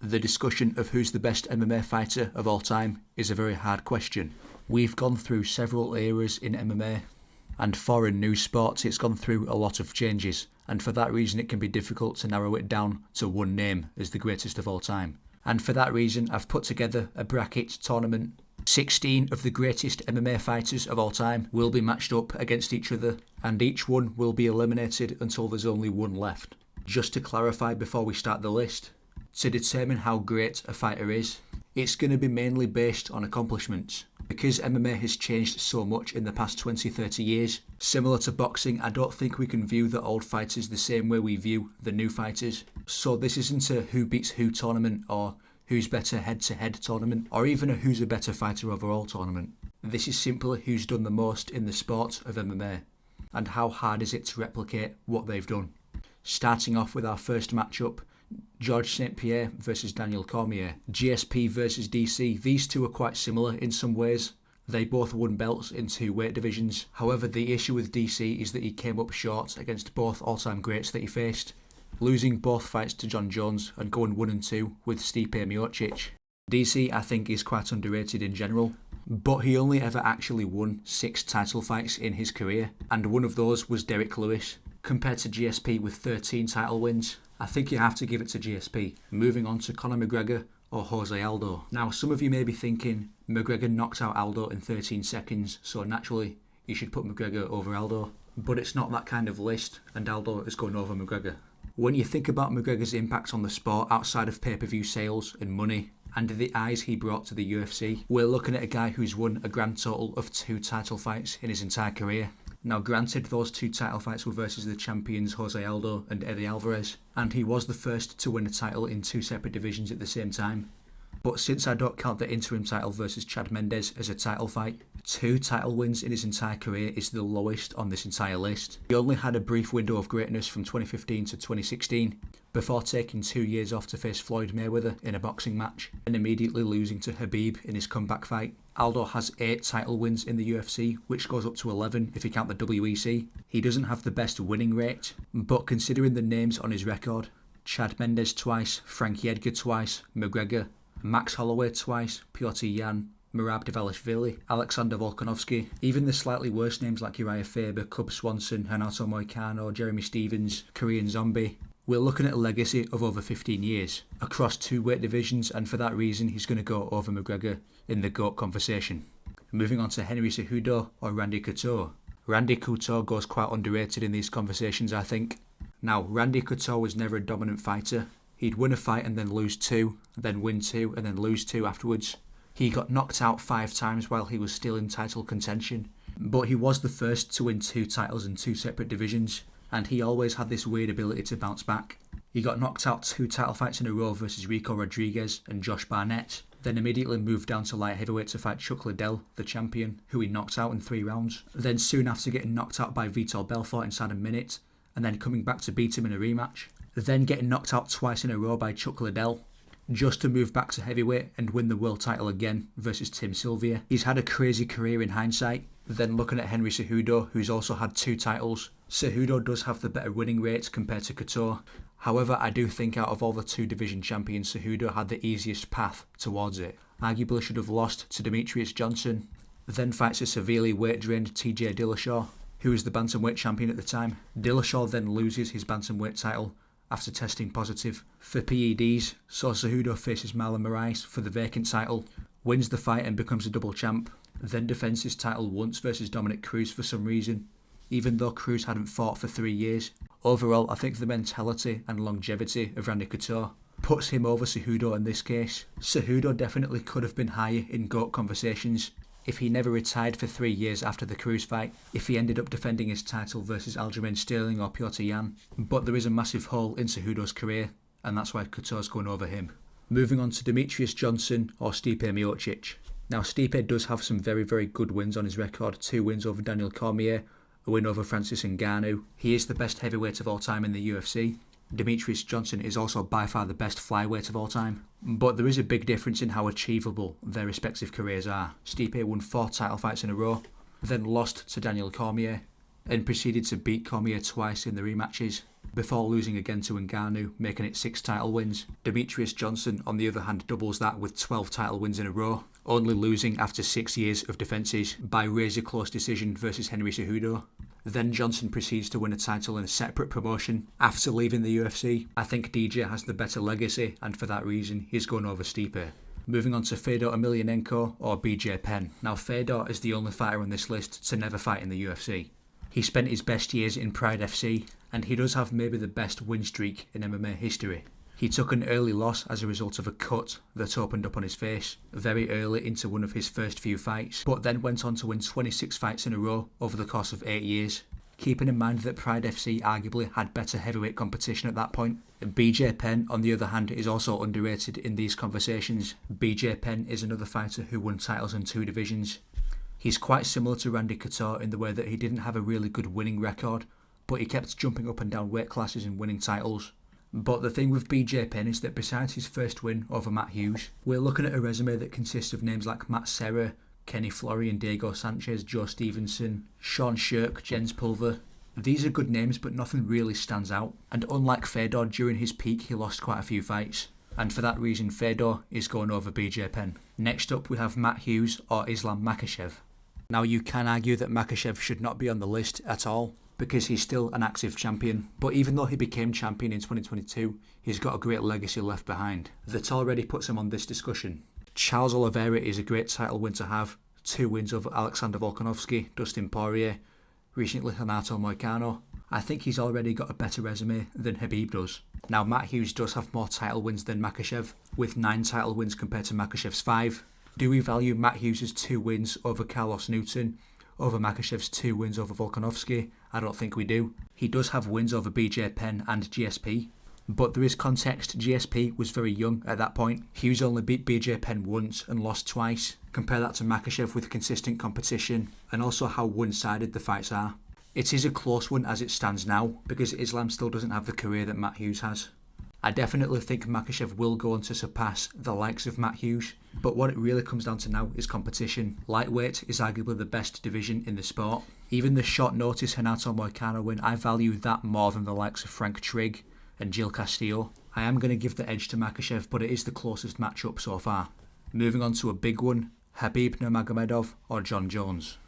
The discussion of who's the best MMA fighter of all time is a very hard question. We've gone through several eras in MMA, and for a new sport it's gone through a lot of changes, and for that reason it can be difficult to narrow it down to one name as the greatest of all time. And for that reason I've put together a bracket tournament. 16 of the greatest MMA fighters of all time will be matched up against each other, and each one will be eliminated until there's only one left. Just to clarify before we start the list, to determine how great a fighter is, it's going to be mainly based on accomplishments. Because MMA has changed so much in the past 20-30 years, similar to boxing, I don't think we can view the old fighters the same way we view the new fighters. So this isn't a who beats who tournament or who's better head-to-head tournament, or even a who's a better fighter overall tournament. This is simply who's done the most in the sport of MMA, and how hard is it to replicate what they've done. Starting off with our first matchup, Georges St-Pierre versus Daniel Cormier. GSP versus DC. These two are quite similar in some ways. They both won belts in two weight divisions. However, the issue with DC is that he came up short against both all-time greats that he faced, losing both fights to Jon Jones and going 1-2 with Stipe Miocic. DC, I think, is quite underrated in general, but he only ever actually won 6 title fights in his career, and one of those was Derrick Lewis, compared to GSP with 13 title wins. I think you have to give it to GSP. Moving on to Conor McGregor or Jose Aldo. Now, some of you may be thinking McGregor knocked out Aldo in 13 seconds, so naturally you should put McGregor over Aldo. But it's not that kind of list, and Aldo is going over McGregor. When you think about McGregor's impact on the sport outside of pay-per-view sales and money, and the eyes he brought to the UFC, we're looking at a guy who's won a grand total of 2 title fights in his entire career. Now granted, those 2 title fights were versus the champions Jose Aldo and Eddie Alvarez, and he was the first to win a title in 2 separate divisions at the same time. But since I don't count the interim title versus Chad Mendes as a title fight, 2 title wins in his entire career is the lowest on this entire list. He only had a brief window of greatness from 2015 to 2016, before taking 2 years off to face Floyd Mayweather in a boxing match, and immediately losing to Khabib in his comeback fight. Aldo has 8 title wins in the UFC, which goes up to 11 if you count the WEC. He doesn't have the best winning rate, but considering the names on his record, Chad Mendes twice, Frankie Edgar twice, McGregor, Max Holloway twice, Piotr Jan, Merab Dvalishvili, Alexander Volkanovski, even the slightly worse names like Uriah Faber, Cub Swanson, Renato Moicano, Jeremy Stevens, Korean Zombie, we're looking at a legacy of over 15 years across 2 weight divisions, and for that reason he's going to go over McGregor in the GOAT conversation. Moving on to Henry Cejudo or Randy Couture. Randy Couture goes quite underrated in these conversations, I think. Now, Randy Couture was never a dominant fighter. He'd win a fight and then lose 2, then win 2 and then lose 2 afterwards. He got knocked out 5 times while he was still in title contention, but he was the first to win 2 titles in 2 separate divisions, and he always had this weird ability to bounce back. He got knocked out 2 title fights in a row versus Rico Rodriguez and Josh Barnett, then immediately moved down to light heavyweight to fight Chuck Liddell, the champion, who he knocked out in 3 rounds. Then soon after getting knocked out by Vitor Belfort inside a minute, and then coming back to beat him in a rematch. Then getting knocked out twice in a row by Chuck Liddell, just to move back to heavyweight and win the world title again versus Tim Sylvia. He's had a crazy career in hindsight. Then looking at Henry Cejudo, who's also had 2 titles. Cejudo does have the better winning rates compared to Couture. However, I do think out of all the 2 division champions, Cejudo had the easiest path towards it. Arguably should have lost to Demetrious Johnson, then fights a severely weight-drained TJ Dillashaw, who was the bantamweight champion at the time. Dillashaw then loses his bantamweight title after testing positive for PEDs, so Cejudo faces Marlon Moraes for the vacant title, wins the fight and becomes a double champ, then defends his title once versus Dominic Cruz for some reason, even though Cruz hadn't fought for 3 years. Overall, I think the mentality and longevity of Randy Couture puts him over Cejudo in this case. Cejudo definitely could have been higher in GOAT conversations if he never retired for 3 years after the Cruz fight, if he ended up defending his title versus Aljamain Sterling or Piotr Jan. But there is a massive hole in Cejudo's career, and that's why Couture's going over him. Moving on to Demetrious Johnson or Stipe Miocic. Now, Stipe does have some very, very good wins on his record. 2 wins over Daniel Cormier, a win over Francis Ngannou. He is the best heavyweight of all time in the UFC. Demetrious Johnson is also by far the best flyweight of all time. But there is a big difference in how achievable their respective careers are. Stipe won 4 title fights in a row, then lost to Daniel Cormier, and proceeded to beat Cormier twice in the rematches, before losing again to Ngannou, making it 6 title wins. Demetrious Johnson, on the other hand, doubles that with 12 title wins in a row, only losing after 6 years of defences by razor-close decision versus Henry Cejudo. Then Johnson proceeds to win a title in a separate promotion after leaving the UFC. I think DJ has the better legacy, and for that reason, he's going over Stipe. Moving on to Fedor Emilianenko or BJ Penn. Now, Fedor is the only fighter on this list to never fight in the UFC. He spent his best years in Pride FC, and he does have maybe the best win streak in MMA history. He took an early loss as a result of a cut that opened up on his face very early into one of his first few fights, but then went on to win 26 fights in a row over the course of 8 years. Keeping in mind that Pride FC arguably had better heavyweight competition at that point. BJ Penn, on the other hand, is also underrated in these conversations. BJ Penn is another fighter who won titles in 2 divisions. He's quite similar to Randy Couture in the way that he didn't have a really good winning record, but he kept jumping up and down weight classes and winning titles. But the thing with BJ Penn is that besides his first win over Matt Hughes, we're looking at a resume that consists of names like Matt Serra, Kenny Florian, Diego Sanchez, Joe Stevenson, Sean Shirk, Jens Pulver. These are good names, but nothing really stands out. And unlike Fedor, during his peak he lost quite a few fights. And for that reason, Fedor is going over BJ Penn. Next up we have Matt Hughes or Islam Makhachev. Now you can argue that Makhachev should not be on the list at all, because he's still an active champion, but even though he became champion in 2022, he's got a great legacy left behind that already puts him on this discussion. Charles Oliveira is a great title win to have, 2 wins over Alexander Volkanovski, Dustin Poirier, recently Renato Moicano. I think he's already got a better resume than Khabib does. Now Matt Hughes does have more title wins than Makhachev, with 9 title wins compared to Makhachev's 5. Do we value Matt Hughes' 2 wins over Carlos Newton over Makhachev's 2 wins over Volkanovski? I don't think we do. He does have wins over BJ Penn and GSP, but there is context. GSP was very young at that point. Hughes only beat BJ Penn once and lost twice. Compare that to Makhachev with consistent competition and also how one-sided the fights are. It is a close one as it stands now, because Islam still doesn't have the career that Matt Hughes has. I definitely think Makhachev will go on to surpass the likes of Matt Hughes, but what it really comes down to now is competition. Lightweight is arguably the best division in the sport. Even the short notice Renato Moicano win, I value that more than the likes of Frank Trigg and Gil Castillo. I am going to give the edge to Makhachev, but it is the closest matchup so far. Moving on to a big one, Khabib Nurmagomedov or Jon Jones.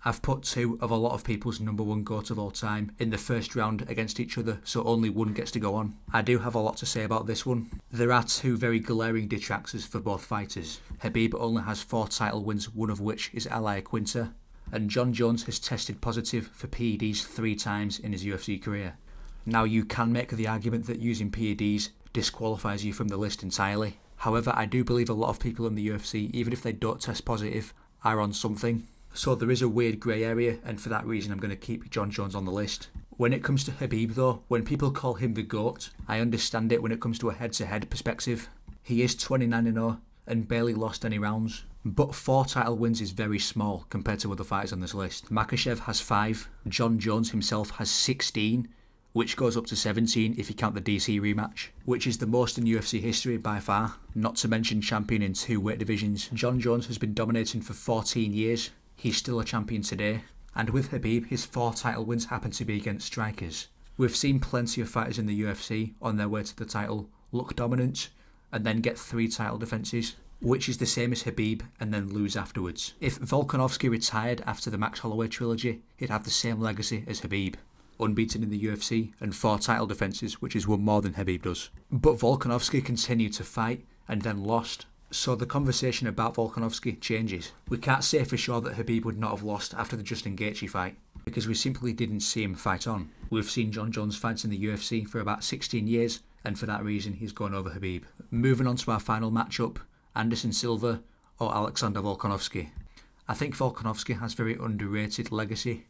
I've put 2 of a lot of people's number 1 GOAT of all time in the first round against each other, so only one gets to go on. I do have a lot to say about this one. There are 2 very glaring detractors for both fighters. Khabib only has 4 title wins, one of which is Ally Quinter, and Jon Jones has tested positive for PEDs 3 times in his UFC career. Now you can make the argument that using PEDs disqualifies you from the list entirely. However, I do believe a lot of people in the UFC, even if they don't test positive, are on something. So there is a weird grey area, and for that reason I'm going to keep Jon Jones on the list. When it comes to Khabib though, when people call him the GOAT, I understand it when it comes to a head-to-head perspective. He is 29-0 and barely lost any rounds, but 4 title wins is very small compared to other fighters on this list. Makhachev has 5, Jon Jones himself has 16, which goes up to 17 if you count the DC rematch, which is the most in UFC history by far, not to mention champion in 2 weight divisions. Jon Jones has been dominating for 14 years. He's still a champion today, and with Khabib, his 4 title wins happen to be against strikers. We've seen plenty of fighters in the UFC on their way to the title look dominant and then get 3 title defences, which is the same as Khabib, and then lose afterwards. If Volkanovski retired after the Max Holloway trilogy, he'd have the same legacy as Khabib, unbeaten in the UFC and 4 title defences, which is one more than Khabib does. But Volkanovski continued to fight and then lost. So the conversation about Volkanovski changes. We can't say for sure that Khabib would not have lost after the Justin Gaethje fight, because we simply didn't see him fight on. We've seen Jon Jones fights in the UFC for about 16 years, and for that reason he's gone over Khabib. Moving on to our final matchup, Anderson Silva or Alexander Volkanovski. I think Volkanovski has very underrated legacy.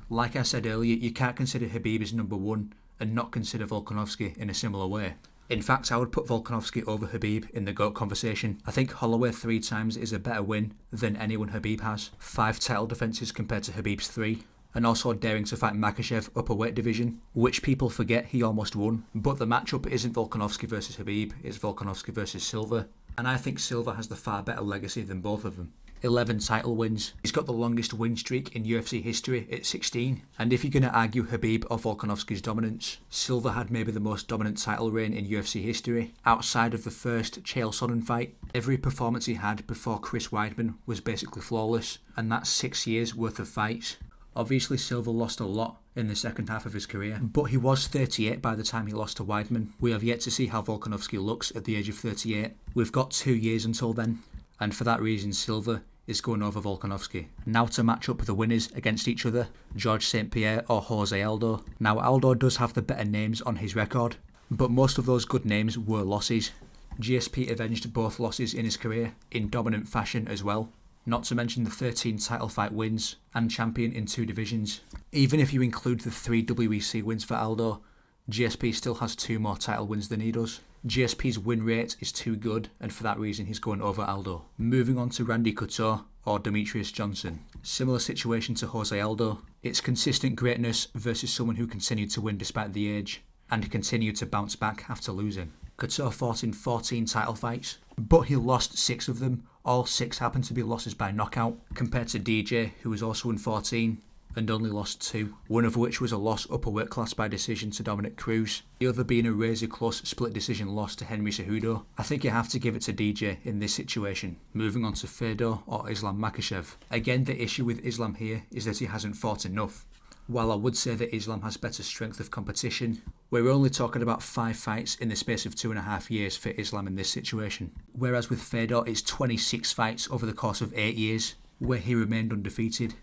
Like I said earlier, you can't consider Khabib as number 1 and not consider Volkanovski in a similar way. In fact, I would put Volkanovski over Khabib in the GOAT conversation. I think Holloway 3 times is a better win than anyone Khabib has. 5 title defences compared to Khabib's 3. And also daring to fight Makhachev upper weight division, which people forget he almost won. But the matchup isn't Volkanovski versus Khabib, it's Volkanovski versus Silva. and I think Silva has the far better legacy than both of them. 11 title wins. He's got the longest win streak in UFC history at 16. And if you're going to argue Khabib or Volkanovski's dominance, Silva had maybe the most dominant title reign in UFC history. Outside of the first Chael Sonnen fight, every performance he had before Chris Weidman was basically flawless, and that's 6 years worth of fights. Obviously Silva lost a lot in the second half of his career, but he was 38 by the time he lost to Weidman. We have yet to see how Volkanovski looks at the age of 38. We've got 2 years until then, and for that reason Silva is going over Volkanovski. Now to match up the winners against each other, George St. Pierre or Jose Aldo. Now Aldo does have the better names on his record, but most of those good names were losses. GSP avenged both losses in his career in dominant fashion as well, not to mention the 13 title fight wins and champion in 2 divisions. Even if you include the 3 WEC wins for Aldo, GSP still has 2 more title wins than he does. GSP's win rate is too good, and for that reason he's going over Aldo. Moving on to Randy Couture or Demetrious Johnson. Similar situation to Jose Aldo. It's consistent greatness versus someone who continued to win despite the age and continued to bounce back after losing. Couture fought in 14 title fights, but he lost 6 of them. All 6 happened to be losses by knockout, compared to DJ, who was also in 14 and only lost 2, one of which was a loss upper weight class by decision to Dominic Cruz, the other being a razor close split decision loss to Henry Cejudo. I think you have to give it to DJ in this situation. Moving on to Fedor or Islam Makhachev. Again, the issue with Islam here is that he hasn't fought enough. While I would say that Islam has better strength of competition, we're only talking about 5 fights in the space of 2.5 years for Islam in this situation. Whereas with Fedor, it's 26 fights over the course of 8 years, where he remained undefeated.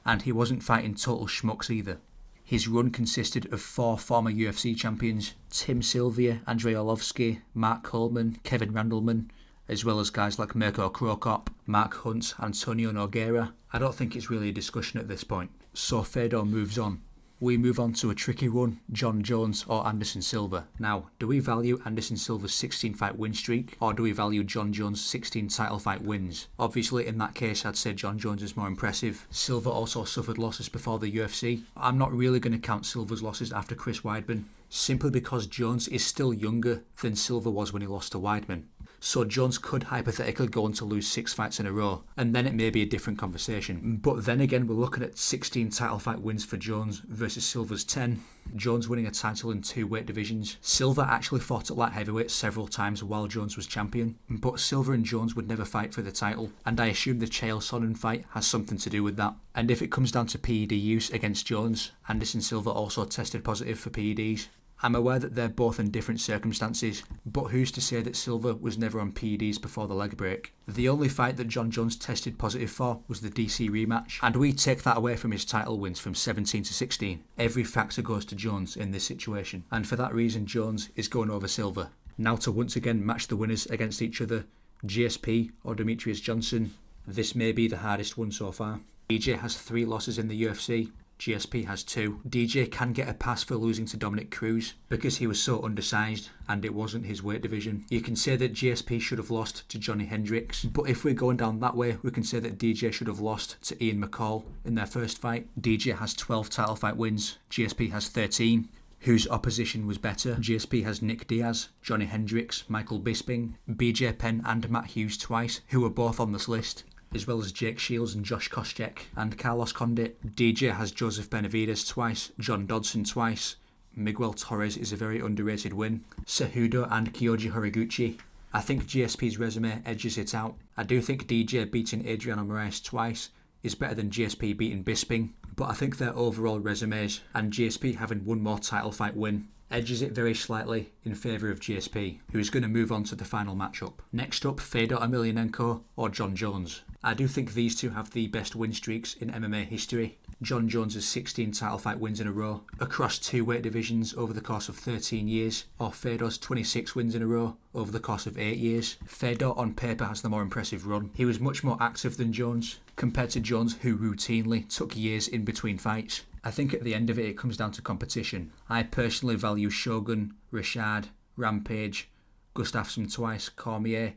And he wasn't fighting total schmucks either. His run consisted of 4 former UFC champions, Tim Sylvia, Andrei Arlovski, Mark Coleman, Kevin Randleman, as well as guys like Mirko Krokop, Mark Hunt, Antonio Nogueira. I don't think it's really a discussion at this point. So Fedor moves on. We move on to a tricky one, Jon Jones or Anderson Silva. Now, do we value Anderson Silva's 16 fight win streak, or do we value Jon Jones' 16 title fight wins? Obviously, in that case, I'd say Jon Jones is more impressive. Silva also suffered losses before the UFC. I'm not really going to count Silva's losses after Chris Weidman, simply because Jones is still younger than Silva was when he lost to Weidman. So Jones could hypothetically go on to lose 6 fights in a row, and then it may be a different conversation. But then again, we're looking at 16 title fight wins for Jones versus Silva's 10. Jones winning a title in 2 weight divisions. Silva actually fought at light heavyweight several times while Jones was champion, but Silva and Jones would never fight for the title, and I assume the Chael Sonnen fight has something to do with that. And if it comes down to PED use against Jones, Anderson Silva also tested positive for PEDs. I'm aware that they're both in different circumstances, but who's to say that Silva was never on PEDs before the leg break? The only fight that Jon Jones tested positive for was the DC rematch, and we take that away from his title wins from 17 to 16. Every factor goes to Jones in this situation, and for that reason Jones is going over Silva. Now to once again match the winners against each other, GSP or Demetrious Johnson. This may be the hardest one so far. DJ has 3 losses in the UFC. GSP has 2. DJ can get a pass for losing to Dominic Cruz because he was so undersized and it wasn't his weight division. You can say that GSP should have lost to Johnny Hendricks, but if we're going down that way, we can say that DJ should have lost to Ian McCall in their first fight. DJ has 12 title fight wins, GSP has 13. Whose opposition was better? GSP has Nick Diaz, Johnny Hendricks, Michael Bisping, BJ Penn and Matt Hughes twice, who were both on this list, as well as Jake Shields and Josh Koscheck and Carlos Condit. DJ has Joseph Benavidez twice, John Dodson twice. Miguel Torres is a very underrated win. Cejudo and Kyoji Horiguchi. I think GSP's resume edges it out. I do think DJ beating Adriano Moraes twice is better than GSP beating Bisping, but I think their overall resumes and GSP having one more title fight win edges it very slightly in favour of GSP, who is going to move on to the final matchup. Next up, Fedor Emelianenko or Jon Jones. I do think these two have the best win streaks in MMA history. Jon Jones' 16 title fight wins in a row across 2 weight divisions over the course of 13 years, or Fedor's 26 wins in a row over the course of 8 years. Fedor on paper has the more impressive run. He was much more active than Jones, compared to Jones, who routinely took years in between fights. I think at the end of it, it comes down to competition. I personally value Shogun, Rashad, Rampage, Gustafsson twice, Cormier.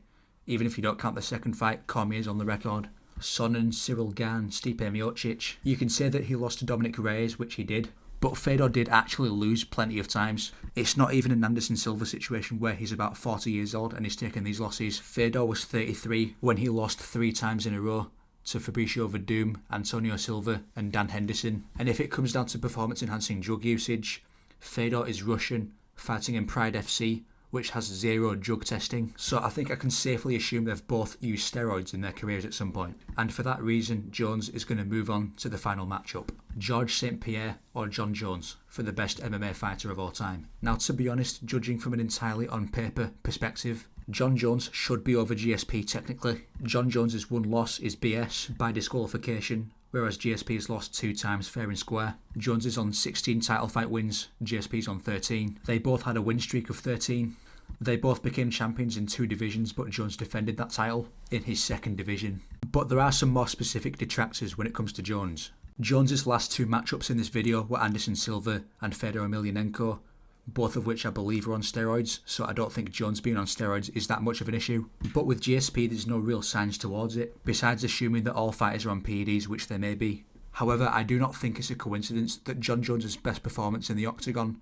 Even if you don't count the second fight, Cormier's on the record. Sonnen, Cyril Gane, Stipe Miocic. You can say that he lost to Dominic Reyes, which he did, But Fedor did actually lose plenty of times. It's not even an Anderson Silva situation where he's about 40 years old and he's taking these losses. Fedor was 33 when he lost 3 times in a row to Fabricio Verdum, Antonio Silva and Dan Henderson. And if it comes down to performance-enhancing drug usage, Fedor is Russian, fighting in Pride FC, which has 0 drug testing. So I think I can safely assume they've both used steroids in their careers at some point. And for that reason, Jones is going to move on to the final matchup. George St. Pierre or Jon Jones for the best MMA fighter of all time. Now, to be honest, judging from an entirely on paper perspective, Jon Jones should be over GSP technically. Jon Jones' one loss is BS by disqualification, whereas GSP has lost 2 times fair and square. Jones is on 16 title fight wins, GSP's on 13. They both had a win streak of 13. They both became champions in 2 divisions, but Jones defended that title in his 2nd division. But there are some more specific detractors when it comes to Jones. Jones's last 2 matchups in this video were Anderson Silva and Fedor Emelianenko, both of which I believe are on steroids, so I don't think Jones being on steroids is that much of an issue. But with GSP there's no real signs towards it, besides assuming that all fighters are on PEDs, which they may be. However, I do not think it's a coincidence that Jon Jones' best performance in the octagon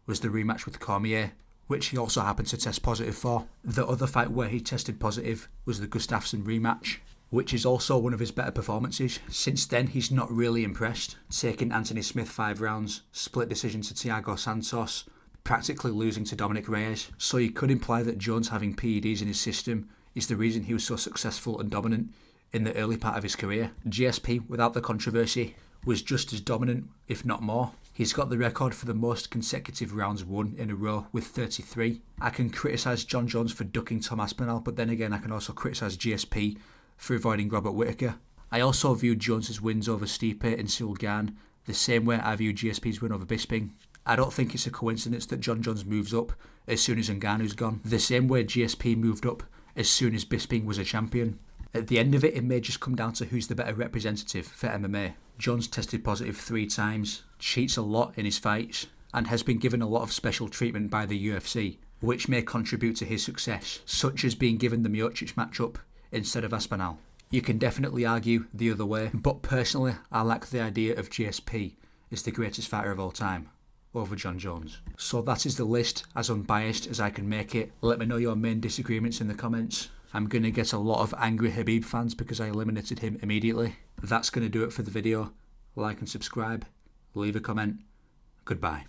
was the rematch with Cormier, which he also happened to test positive for. The other fight where he tested positive was the Gustafsson rematch, which is also one of his better performances. Since then, he's not really impressed, taking Anthony Smith 5 rounds, split decision to Thiago Santos, practically losing to Dominic Reyes. So you could imply that Jones having PEDs in his system is the reason he was so successful and dominant in the early part of his career. GSP, without the controversy, was just as dominant, if not more. He's got the record for the most consecutive rounds won in a row with 33. I can criticise Jon Jones for ducking Tom Aspinall, but then again I can also criticise GSP for avoiding Robert Whittaker. I also view Jones's wins over Stipe and Silgan the same way I view GSP's win over Bisping. I don't think it's a coincidence that Jon Jones moves up as soon as Ngannou's gone, the same way GSP moved up as soon as Bisping was a champion. At the end of it, it may just come down to who's the better representative for MMA. Jones tested positive 3 times, cheats a lot in his fights, and has been given a lot of special treatment by the UFC, which may contribute to his success, such as being given the Miocic matchup instead of Aspinall. You can definitely argue the other way, but personally I like the idea of GSP as the greatest fighter of all time over Jon Jones. So that is the list, as unbiased as I can make it. Let me know your main disagreements in the comments. I'm going to get a lot of angry Khabib fans because I eliminated him immediately. That's going to do it for the video. Like and subscribe, leave a comment. Goodbye.